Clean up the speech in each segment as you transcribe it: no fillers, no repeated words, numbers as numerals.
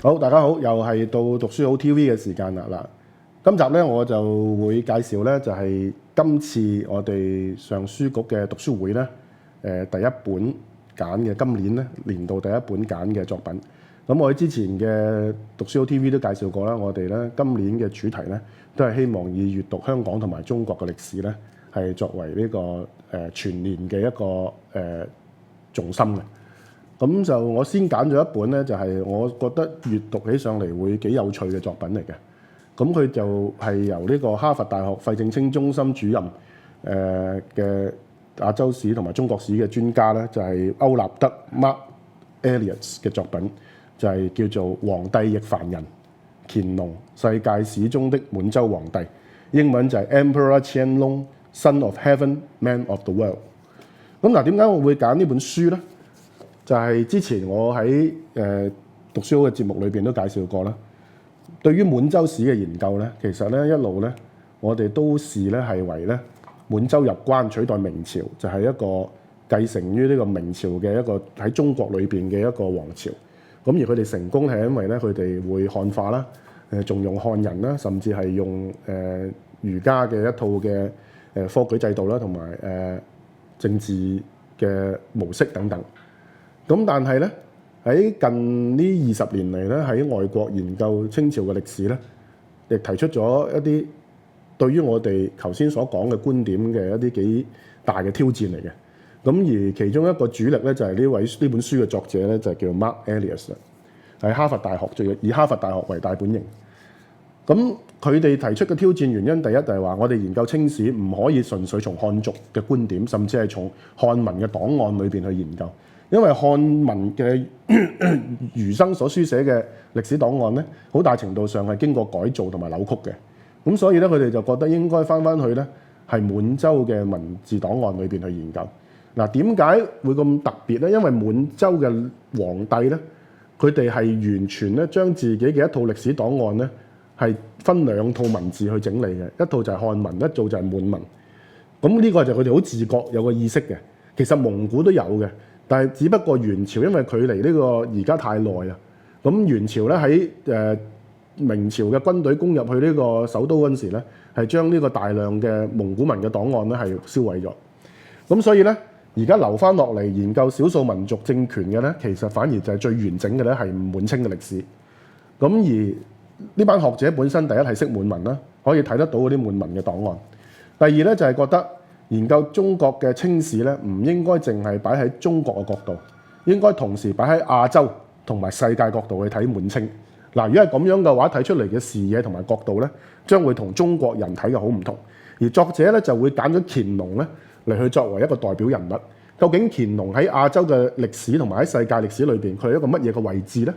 好，大家好，又係到讀書好 TV 嘅時間啦。嗱，今集咧我就會介紹咧，就係今次我哋上書局嘅讀書會咧，第一本揀嘅，今年咧年度第一本揀嘅作品。咁我喺之前嘅讀書好 TV 都介紹過啦，我哋咧今年嘅主題咧都係希望以閱讀香港同埋中國嘅歷史咧，係作為呢個全年嘅一個重心嘅。咁就我先揀咗一本咧，就係我覺得閱讀起上嚟會幾有趣嘅作品嚟嘅。咁佢就係由呢個哈佛大學費正清中心主任嘅亞洲史同埋中國史嘅專家咧，就係歐立德 Mark Elias 嘅作品，就係叫做《黃帝亦凡人：乾隆世界史中的滿洲皇帝》，英文就係 Emperor Qianlong, Son of Heaven, Man of the World。咁嗱，點解我會揀呢本書咧？就係之前我喺讀書好嘅節目裏邊都介紹過啦。對於滿洲史嘅研究咧，其實咧一路咧，我哋都視咧係為咧滿洲入關取代明朝，就係一個繼承於呢個明朝嘅一個喺中國裏邊嘅一個王朝。咁而佢哋成功係因為咧佢哋會漢化啦，重用漢人啦，甚至係用儒家嘅一套嘅科舉制度啦，同埋政治嘅模式等等。咁但係咧喺近呢20年嚟咧，喺外國研究清朝嘅歷史咧，亦提出咗一啲對於我哋頭先所講嘅觀點嘅一啲幾大嘅挑戰嚟嘅。咁而其中一個主力咧就係呢本書嘅作者咧就係叫 Mark Elias， 係哈佛大學，以哈佛大學為大本營。咁佢哋提出嘅挑戰原因，第一就係話我哋研究清史唔可以純粹從漢族嘅觀點，甚至係從漢文嘅檔案裏邊去研究。因為漢文嘅儒生所書寫嘅歷史檔案咧，好大程度上係經過改造同埋扭曲嘅。咁所以咧，佢哋就覺得應該翻去咧係滿洲嘅文字檔案裏邊去研究。嗱，點解會咁特別咧？因為滿洲嘅皇帝咧，佢哋係完全咧將自己嘅一套歷史檔案咧係分兩套文字去整理嘅，一套就係漢文，一套就係滿文。咁呢個就佢哋好自覺有個意識嘅。其實蒙古都有嘅。但係，只不過元朝因為距離呢個而家太耐啦，咁元朝咧喺明朝嘅軍隊攻入去呢個首都嗰陣時咧，係將呢個大量嘅蒙古文嘅檔案咧係燒毀咗。咁所以咧，而家留翻落嚟研究少數民族政權嘅咧，其實反而就係最完整嘅咧，係滿清嘅歷史。咁而呢班學者本身第一係識滿文啦，可以睇得到嗰啲滿文嘅檔案。第二咧就係覺得，研究中國嘅清史咧，唔應該淨係擺喺中國嘅角度，應該同時擺喺亞洲同埋世界角度去睇滿清。嗱，如果係咁樣嘅話，睇出嚟嘅視野同埋角度咧，將會同中國人睇嘅好唔同。而作者咧就會揀咗乾隆咧嚟去作為一個代表人物。究竟乾隆喺亞洲嘅歷史同埋喺世界歷史裏邊，佢係一個乜嘢嘅位置咧？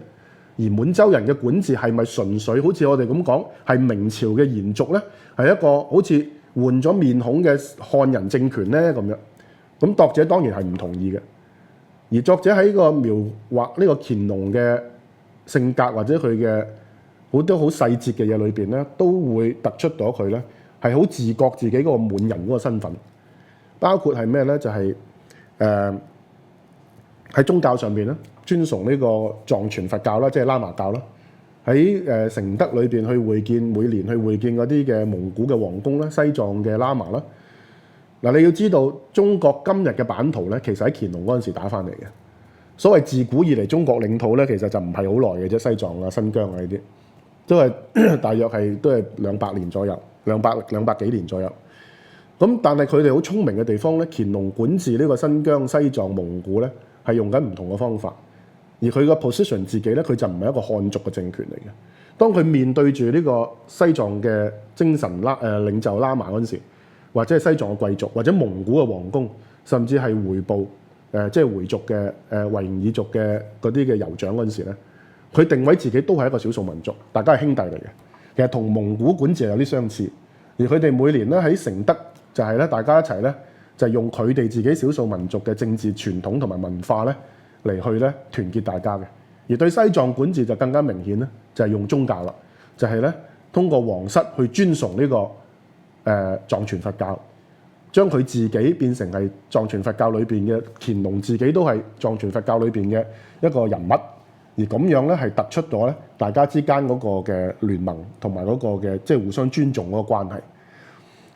而滿洲人嘅管治係咪純粹好似我哋咁講係明朝嘅延續咧？係一個好似換咗面孔嘅漢人政權咧咁樣，咁作者當然係唔同意嘅。而作者喺個描畫呢個乾隆嘅性格或者佢嘅好多好細節嘅嘢裏邊咧，都會突出咗佢咧係好自覺自己嗰個滿人嗰個身份。包括係咩咧？就係喺宗教上邊咧，尊崇呢個藏傳佛教啦，即係喇嘛教啦。喺承德裏邊去會見，每年去會見嗰啲嘅蒙古嘅王公啦、西藏嘅喇嘛啦。嗱，你要知道中國今日嘅版圖咧，其實喺乾隆嗰陣時打翻嚟嘅。所謂自古以嚟中國領土咧，其實就唔係好耐嘅啫，西藏啊、新疆啊呢啲，都係大約係都係200年左右，兩百幾年左右。咁但係佢哋好聰明嘅地方咧，乾隆管治呢個新疆、西藏、蒙古咧，係用緊唔同嘅方法。而佢個 position 自己咧，佢就唔係一個漢族嘅政權嚟嘅。當佢面對住呢個西藏嘅精神領袖喇嘛嗰陣時，或者係西藏嘅貴族，或者蒙古嘅王公，甚至係回部即係回族嘅維吾爾族嘅嗰啲嘅酋長嗰陣時咧，佢定位自己都係一個少數民族，大家係兄弟嚟嘅。其實同蒙古管治有啲相似。而佢哋每年咧喺承德就係咧，大家一齊咧就係用佢哋自己少數民族嘅政治傳統同埋文化咧，嚟去咧團結大家嘅。而對西藏管治就更加明顯咧，就係用宗教啦，就係咧通過皇室去尊崇呢個藏傳佛教，將佢自己變成係藏傳佛教裏邊嘅乾隆自己都係藏傳佛教裏邊嘅一個人物。而咁樣咧係突出咗咧大家之間嗰個嘅聯盟同埋嗰個嘅即係互相尊重嗰個關係。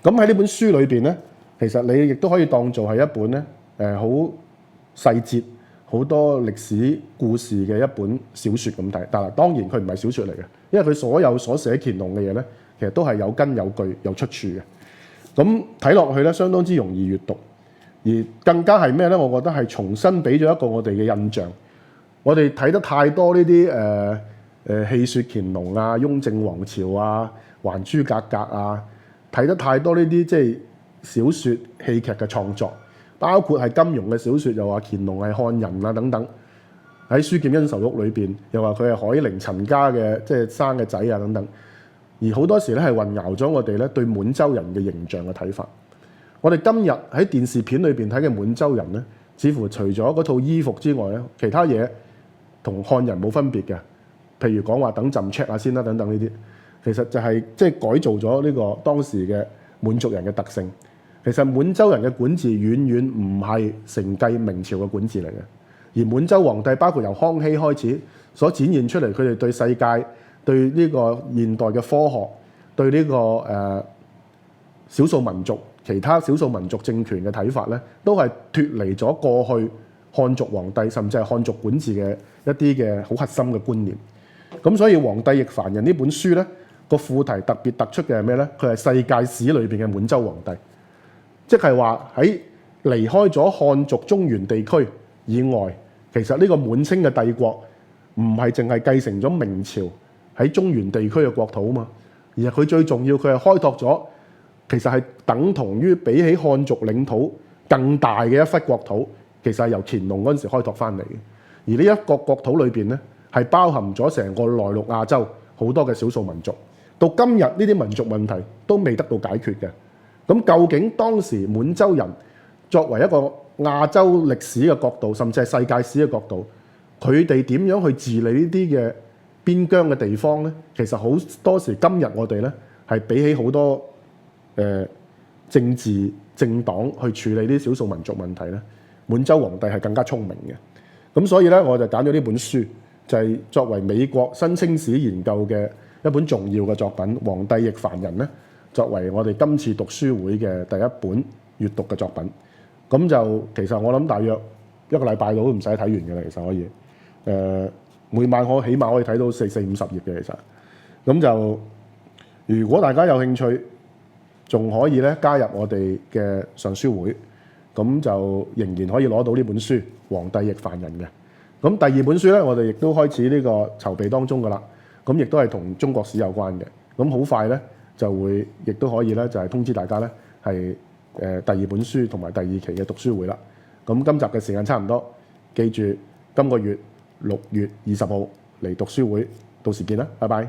咁喺呢本書裏邊咧，其實你亦都可以當做係一本咧好細節、好多歷史故事嘅一本小説咁睇。但係當然佢唔係小説嚟嘅，因為佢所有所寫乾隆嘅嘢咧，其實都係有根有據、有出處嘅。咁睇落去咧，相當之容易閱讀，而更加係咩咧？我覺得係重新俾咗一個我哋嘅印象。我哋睇得太多呢啲戲説乾隆啊、雍正王朝啊、還珠格格啊，睇得太多呢啲即係小説戲劇嘅創作，包括係金庸嘅小説，又話乾隆係漢人啊等等。喺《書劍恩仇錄》裏邊，又話佢係海寧陳家嘅即係生嘅仔啊等等。而好多時咧係混淆咗我哋咧對滿洲人嘅形象嘅睇法。我哋今日喺電視片裏邊睇嘅滿洲人咧，似乎除咗嗰套衣服之外咧，其他嘢同漢人冇分別嘅。譬如講話等陣 check 下先啦，等等呢啲，其實就係即係改造咗呢個當時嘅滿族人嘅特性。其實滿洲人嘅管治遠遠唔係承繼明朝嘅管治嚟嘅，而滿洲皇帝包括由康熙開始所展現出嚟，佢哋對世界、對呢個現代嘅科學、對呢個少數民族、其他少數民族政權嘅睇法咧，都係脫離咗過去漢族皇帝甚至係漢族管治嘅一啲嘅好核心嘅觀念。咁所以《黃帝亦凡人》呢本書咧，個副題特別突出嘅係咩咧？佢係世界史裏邊嘅滿洲皇帝，即係話喺離開咗漢族中原地區以外，其實呢個滿清嘅帝國唔係淨係繼承咗明朝喺中原地區嘅國土啊嘛，而係佢最重要，佢係開拓咗其實係等同於比起漢族領土更大嘅一忽國土，其實係由乾隆嗰陣時開拓翻嚟嘅。而呢一個國土裏邊咧，係包含咗成個內陸亞洲好多嘅少數民族，到今日呢啲民族問題都未得到解決嘅。咁究竟當時滿洲人作為一個亞洲歷史嘅角度，甚至係世界史嘅角度，佢哋點樣去治理呢啲嘅邊疆嘅地方咧？其實好多時今日我哋咧係比起好多政治政黨去處理啲少數民族問題咧，滿洲皇帝係更加聰明嘅。咁所以咧，我就揀咗呢本書，就係作為美國新清史研究嘅一本重要嘅作品《黃帝亦凡人》咧，作為我哋今次讀書會嘅第一本閱讀嘅作品。咁就其實我諗大約一個禮拜到都唔使睇完嘅啦，其實可以每晚我起碼可以睇到四五十頁嘅，其實咁就如果大家有興趣，仲可以咧加入我哋嘅上書會，咁就仍然可以攞到呢本書《黃帝亦凡人》嘅。咁第二本書咧，我哋亦都開始呢個籌備當中噶啦，咁亦都係同中國史有關嘅。咁好快咧就會，亦都可以咧就係通知大家咧係第二本書同埋第二期嘅讀書會啦。咁今集嘅時間差唔多，記住今個月6月20號嚟讀書會，到時見啦，拜拜。